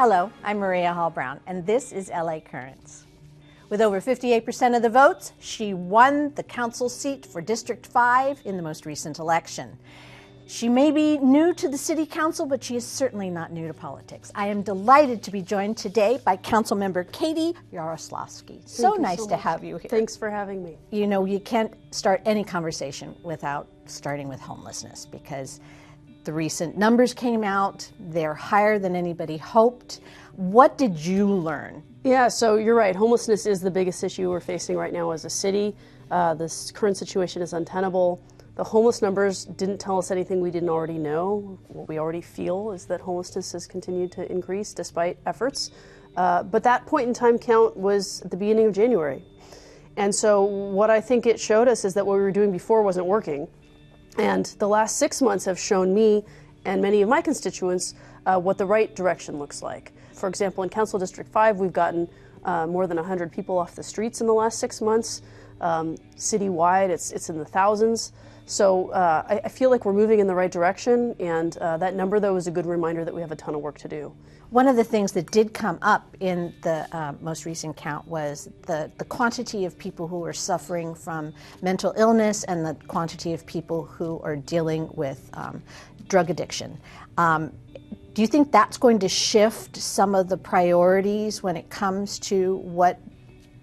Hello, I'm Maria Hall Brown, and this is LA Currents. With over 58% of the votes, she won the council seat for District 5 in the most recent election. She may be new to the city council, but she is certainly not new to politics. I am delighted to be joined today by Councilmember Katy Yaroslavsky. So nice to have you here. Thanks for having me. You know, you can't start any conversation without starting with homelessness, because the recent numbers came out. They're higher than anybody hoped. What did you learn? Yeah, so you're right. Homelessness is the biggest issue we're facing right now as a city. This current situation is untenable. The homeless numbers didn't tell us anything we didn't already know. What we already feel is that homelessness has continued to increase despite efforts. But that point in time count was at the beginning of January. And so what I think it showed us is that what we were doing before wasn't working. And the last 6 months have shown me and many of my constituents what the right direction looks like. For example, in Council District 5, we've gotten more than 100 people off the streets in the last 6 months. Citywide, it's in the thousands. So I feel like we're moving in the right direction, and that number, though, is a good reminder that we have a ton of work to do. One of the things that did come up in the most recent count was the quantity of people who are suffering from mental illness and the quantity of people who are dealing with drug addiction. Do you think that's going to shift some of the priorities when it comes to what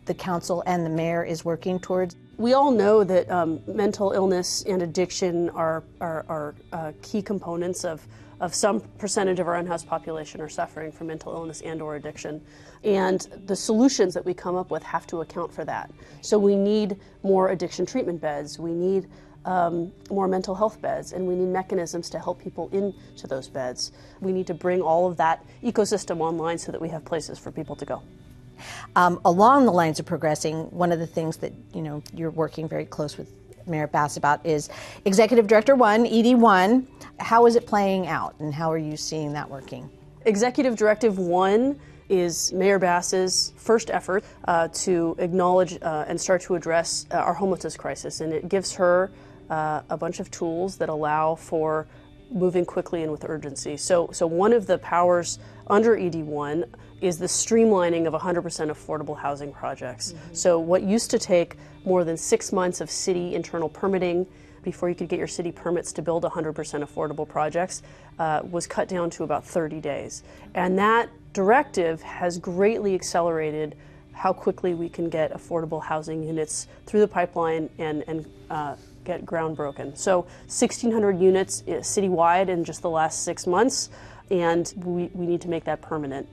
the council and the mayor is working towards? We all know that mental illness and addiction are key components of some percentage of our unhoused population are suffering from mental illness and or addiction. And the solutions that we come up with have to account for that. So we need more addiction treatment beds, we need more mental health beds, and we need mechanisms to help people into those beds. We need to bring all of that ecosystem online so that we have places for people to go. Along the lines of progressing, one of the things that you're working very close with Mayor Bass about is Executive Director 1, ED1. How is it playing out, and how are you seeing that working? Executive Directive 1 is Mayor Bass's first effort to acknowledge and start to address our homelessness crisis, and it gives her a bunch of tools that allow for moving quickly and with urgency. So one of the powers under ED1 is the streamlining of 100% affordable housing projects. Mm-hmm. So what used to take more than 6 months of city internal permitting before you could get your city permits to build 100% affordable projects was cut down to about 30 days. And that directive has greatly accelerated how quickly we can get affordable housing units through the pipeline and get ground broken. So 1,600 units citywide in just the last 6 months, and we need to make that permanent.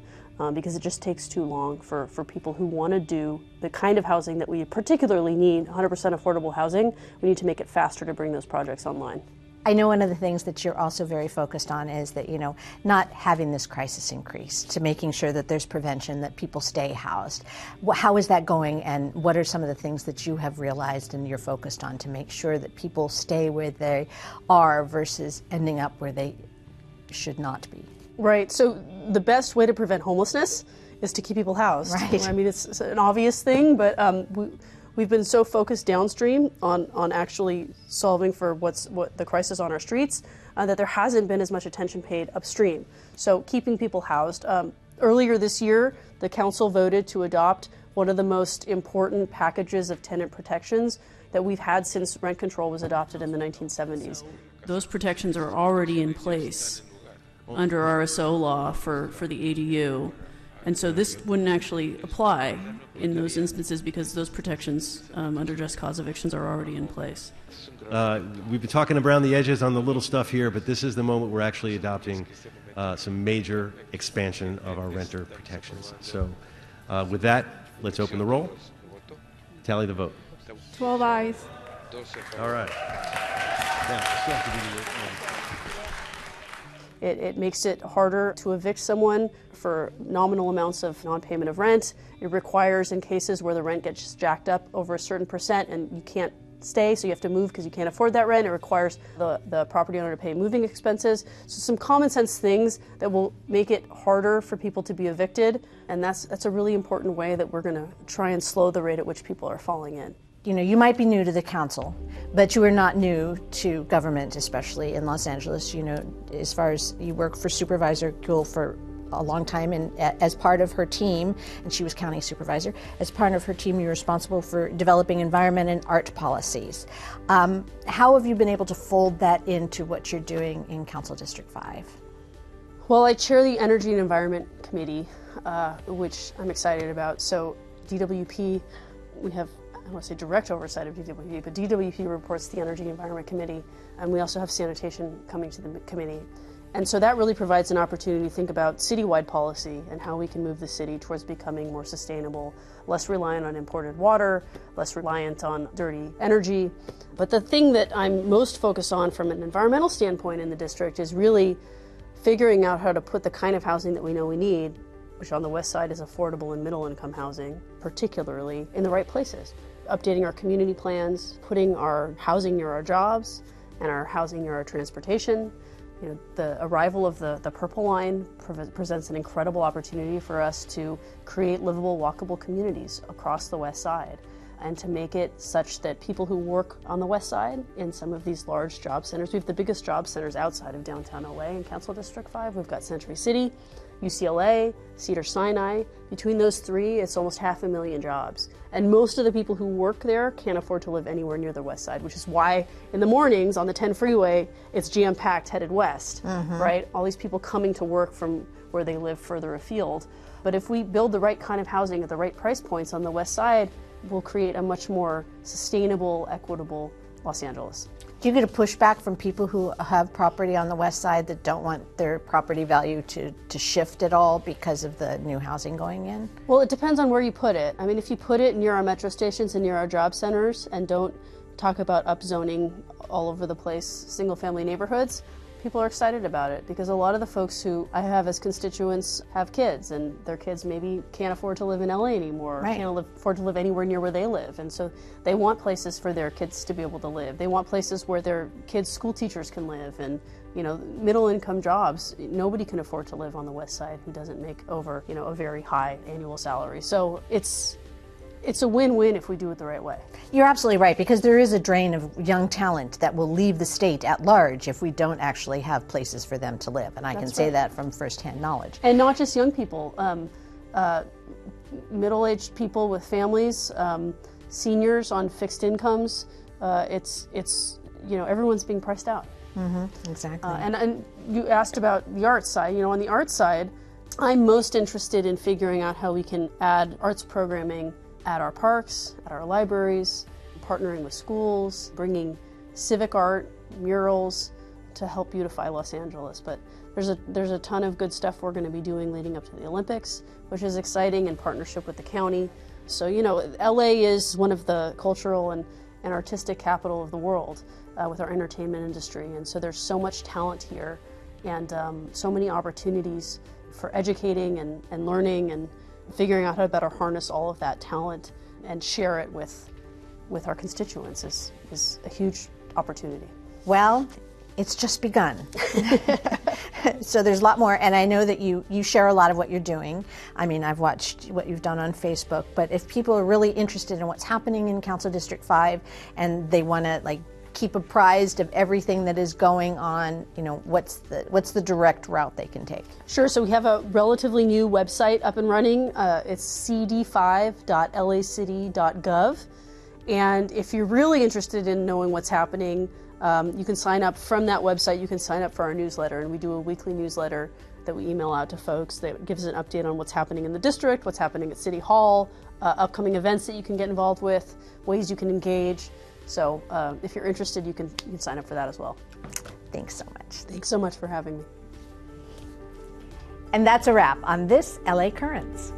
Because it just takes too long for people who want to do the kind of housing that we particularly need, 100% affordable housing. We need to make it faster to bring those projects online. I know one of the things that you're also very focused on is that, not having this crisis increase, to making sure that there's prevention, that people stay housed. How is that going, and what are some of the things that you have realized and you're focused on to make sure that people stay where they are versus ending up where they should not be? Right. So the best way to prevent homelessness is to keep people housed. Right. I mean, it's an obvious thing, but we've been so focused downstream on actually solving for what the crisis on our streets that there hasn't been as much attention paid upstream. So keeping people housed. Earlier this year, the council voted to adopt one of the most important packages of tenant protections that we've had since rent control was adopted in the 1970s. Those protections are already in place under RSO law for the ADU. And so this wouldn't actually apply in those instances because those protections under just cause evictions are already in place. We've been talking around the edges on the little stuff here, but this is the moment we're actually adopting some major expansion of our renter protections. So with that, let's open the roll. Tally the vote. 12 ayes. All right. It makes it harder to evict someone for nominal amounts of non-payment of rent. It requires, in cases where the rent gets jacked up over a certain percent and you can't stay, so you have to move because you can't afford that rent, it requires the property owner to pay moving expenses. So some common sense things that will make it harder for people to be evicted, and that's a really important way that we're going to try and slow the rate at which people are falling in. You might be new to the council, but you are not new to government, especially in Los Angeles. As far as you work for Supervisor Kuhl for a long time as part of her team, and she was county supervisor. As part of her team, you're responsible for developing environment and art policies. How have you been able to fold that into what you're doing in Council District 5? Well, I chair the Energy and Environment Committee, which I'm excited about. So DWP, we have, I want to say direct oversight of DWP, but DWP reports to the Energy and Environment Committee, and we also have sanitation coming to the committee. And so that really provides an opportunity to think about citywide policy and how we can move the city towards becoming more sustainable, less reliant on imported water, less reliant on dirty energy. But the thing that I'm most focused on from an environmental standpoint in the district is really figuring out how to put the kind of housing that we know we need, which on the west side is affordable and middle income housing, particularly, in the right places. Updating our community plans, putting our housing near our jobs and our housing near our transportation. You know, the arrival of the Purple Line presents an incredible opportunity for us to create livable, walkable communities across the west side, and to make it such that people who work on the west side in some of these large job centers, we have the biggest job centers outside of downtown LA in Council District 5. We've got Century City, UCLA, Cedars-Sinai. Between those three, it's almost 500,000 jobs. And most of the people who work there can't afford to live anywhere near the west side, which is why in the mornings on the 10 freeway, it's jam-packed headed west, right? All these people coming to work from where they live further afield. But if we build the right kind of housing at the right price points on the west side, we'll create a much more sustainable, equitable Los Angeles. Do you get a pushback from people who have property on the west side that don't want their property value to shift at all because of the new housing going in? Well, it depends on where you put it. I mean, if you put it near our metro stations and near our job centers and don't talk about upzoning all over the place, single-family neighborhoods, people are excited about it because a lot of the folks who I have as constituents have kids, and their kids maybe can't afford to live in LA anymore, right. Can't afford to live anywhere near where they live, and so they want places for their kids to be able to live. They want places where their kids' school teachers can live, and middle income jobs. Nobody can afford to live on the west side who doesn't make over a very high annual salary. So it's a win-win if we do it the right way. You're absolutely right, because there is a drain of young talent that will leave the state at large if we don't actually have places for them to live. And I can say that from firsthand knowledge. And not just young people, middle-aged people with families, seniors on fixed incomes. Everyone's being priced out. Exactly. And you asked about the arts side. On the arts side, I'm most interested in figuring out how we can add arts programming at our parks, at our libraries, partnering with schools, bringing civic art, murals to help beautify Los Angeles. But there's a ton of good stuff we're going to be doing leading up to the Olympics, which is exciting, in partnership with the county. So, LA is one of the cultural and artistic capital of the world with our entertainment industry. And so there's so much talent here and so many opportunities for educating and learning and figuring out how to better harness all of that talent and share it with our constituents is a huge opportunity. Well, it's just begun. So there's a lot more, and I know that you share a lot of what you're doing. I mean, I've watched what you've done on Facebook, but if people are really interested in what's happening in Council District 5 and they want to keep apprised of everything that is going on, what's the direct route they can take? Sure, so we have a relatively new website up and running. It's cd5.lacity.gov. And if you're really interested in knowing what's happening, you can sign up from that website. You can sign up for our newsletter, and we do a weekly newsletter that we email out to folks that gives an update on what's happening in the district, what's happening at City Hall, upcoming events that you can get involved with, ways you can engage. So if you're interested, you can sign up for that as well. Thanks so much. Thanks so much for having me. And that's a wrap on this LA Currents.